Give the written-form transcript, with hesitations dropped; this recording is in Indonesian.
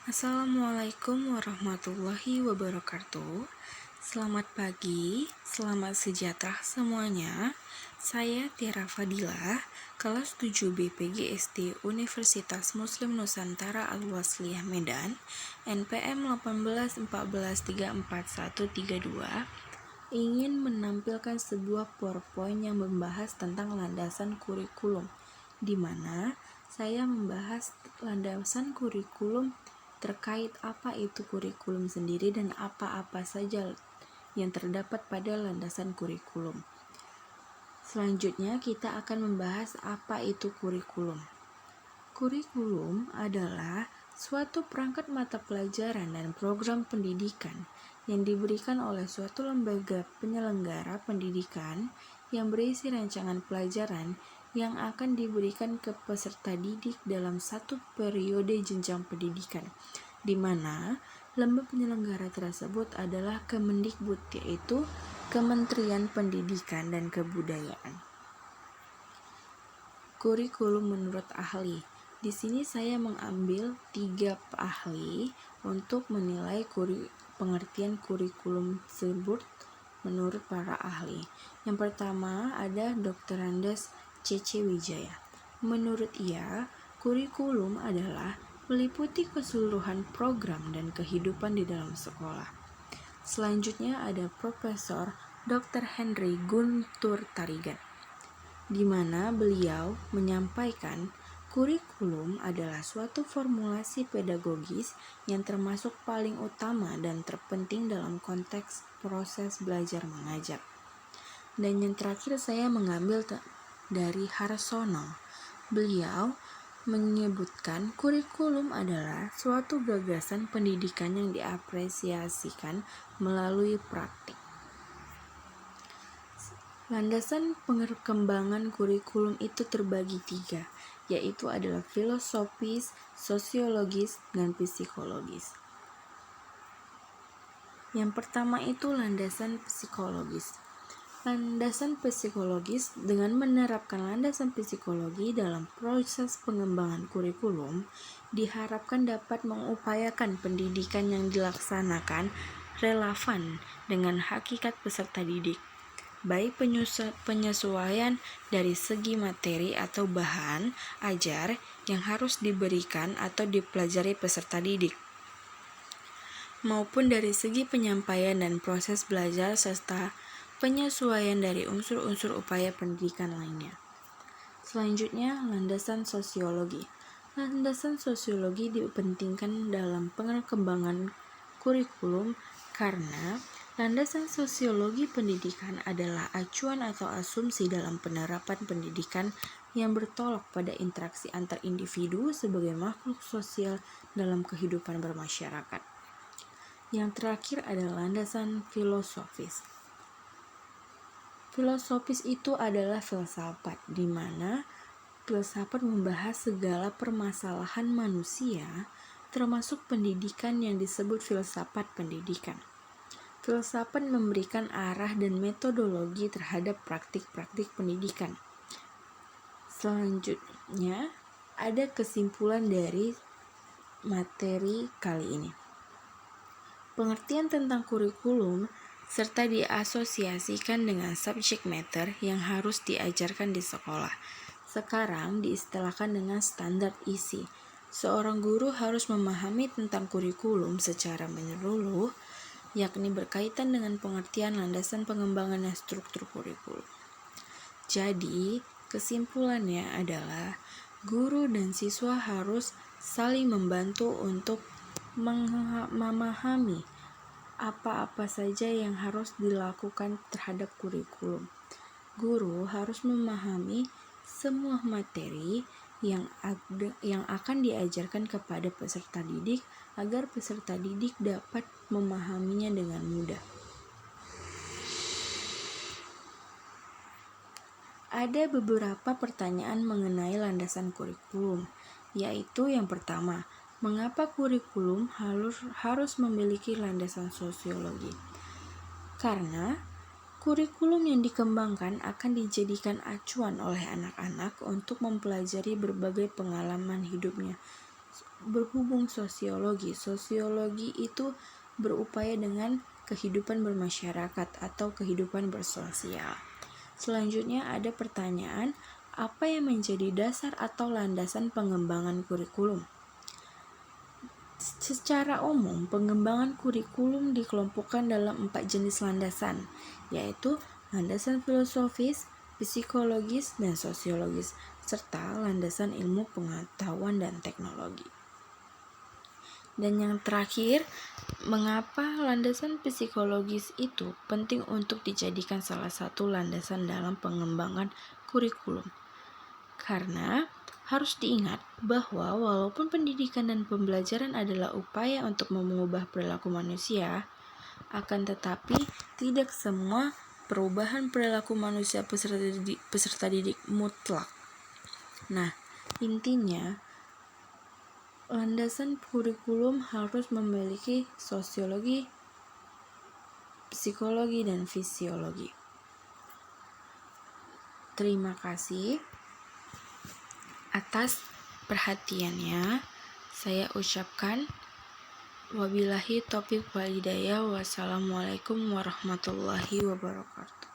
Assalamualaikum warahmatullahi wabarakatuh. Selamat pagi, selamat sejahtera semuanya. Saya Tiara Fadilah, kelas 7 BPGSD Universitas Muslim Nusantara Al-Wasliyah Medan, NPM 1814343132, ingin menampilkan sebuah PowerPoint yang membahas tentang landasan kurikulum, di mana saya membahas landasan kurikulum terkait apa itu kurikulum sendiri dan apa-apa saja yang terdapat pada landasan kurikulum. Selanjutnya kita akan membahas apa itu kurikulum. Kurikulum adalah suatu perangkat mata pelajaran dan program pendidikan yang diberikan oleh suatu lembaga penyelenggara pendidikan yang berisi rancangan pelajaran yang akan diberikan ke peserta didik dalam satu periode jenjang pendidikan, di mana lembaga penyelenggara tersebut adalah Kemendikbud, yaitu Kementerian Pendidikan dan Kebudayaan. Kurikulum menurut ahli. Di sini saya mengambil 3 ahli untuk menilai pengertian kurikulum tersebut menurut para ahli. Yang pertama ada Dr. Andes C.C. Wijaya. Menurut ia, kurikulum adalah meliputi keseluruhan program dan kehidupan di dalam sekolah. Selanjutnya ada Profesor Dr. Henry Guntur Tarigan, di mana beliau menyampaikan kurikulum adalah suatu formulasi pedagogis yang termasuk paling utama dan terpenting dalam konteks proses belajar mengajar. Dan yang terakhir saya mengambil dari Harsono. Beliau menyebutkan kurikulum adalah suatu gagasan pendidikan yang diapresiasikan melalui praktik. Landasan perkembangan kurikulum itu terbagi 3, yaitu adalah filosofis, sosiologis, dan psikologis. Yang pertama itu landasan psikologis. Landasan psikologis dengan menerapkan landasan psikologi dalam proses pengembangan kurikulum diharapkan dapat mengupayakan pendidikan yang dilaksanakan relevan dengan hakikat peserta didik, baik penyesuaian dari segi materi atau bahan ajar yang harus diberikan atau dipelajari peserta didik, maupun dari segi penyampaian dan proses belajar serta penyesuaian dari unsur-unsur upaya pendidikan lainnya. Selanjutnya, landasan sosiologi. Landasan sosiologi dipentingkan dalam pengembangan kurikulum karena landasan sosiologi pendidikan adalah acuan atau asumsi dalam penerapan pendidikan yang bertolak pada interaksi antar individu sebagai makhluk sosial dalam kehidupan bermasyarakat. Yang terakhir adalah landasan filosofis. Filosofis itu adalah filsafat, di mana filsafat membahas segala permasalahan manusia, termasuk pendidikan yang disebut filsafat pendidikan. Filsafat memberikan arah dan metodologi terhadap praktik-praktik pendidikan. Selanjutnya, ada kesimpulan dari materi kali ini. Pengertian tentang kurikulum serta diasosiasikan dengan subject matter yang harus diajarkan di sekolah. Sekarang diistilahkan dengan standar isi. Seorang guru harus memahami tentang kurikulum secara menyeluruh, yakni berkaitan dengan pengertian landasan pengembangan dan struktur kurikulum. Jadi, kesimpulannya adalah guru dan siswa harus saling membantu untuk memahami apa-apa saja yang harus dilakukan terhadap kurikulum. Guru harus memahami semua materi yang akan diajarkan kepada peserta didik agar peserta didik dapat memahaminya dengan mudah. Ada beberapa pertanyaan mengenai landasan kurikulum, yaitu yang pertama, mengapa kurikulum harus memiliki landasan sosiologi? Karena kurikulum yang dikembangkan akan dijadikan acuan oleh anak-anak untuk mempelajari berbagai pengalaman hidupnya, berhubung sosiologi. Sosiologi itu berupaya dengan kehidupan bermasyarakat atau kehidupan bersosial. Selanjutnya ada pertanyaan, apa yang menjadi dasar atau landasan pengembangan kurikulum? Secara umum, pengembangan kurikulum dikelompokkan dalam 4 jenis landasan, yaitu landasan filosofis, psikologis, dan sosiologis, serta landasan ilmu pengetahuan dan teknologi. Dan yang terakhir, mengapa landasan psikologis itu penting untuk dijadikan salah satu landasan dalam pengembangan kurikulum? Karena harus diingat bahwa walaupun pendidikan dan pembelajaran adalah upaya untuk mengubah perilaku manusia, akan tetapi tidak semua perubahan perilaku manusia peserta didik mutlak. Nah, intinya landasan kurikulum harus memiliki sosiologi, psikologi, dan fisiologi. Terima kasih atas perhatiannya. Saya ucapkan wabillahi taufiq wal hidayah. Wassalamualaikum warahmatullahi wabarakatuh.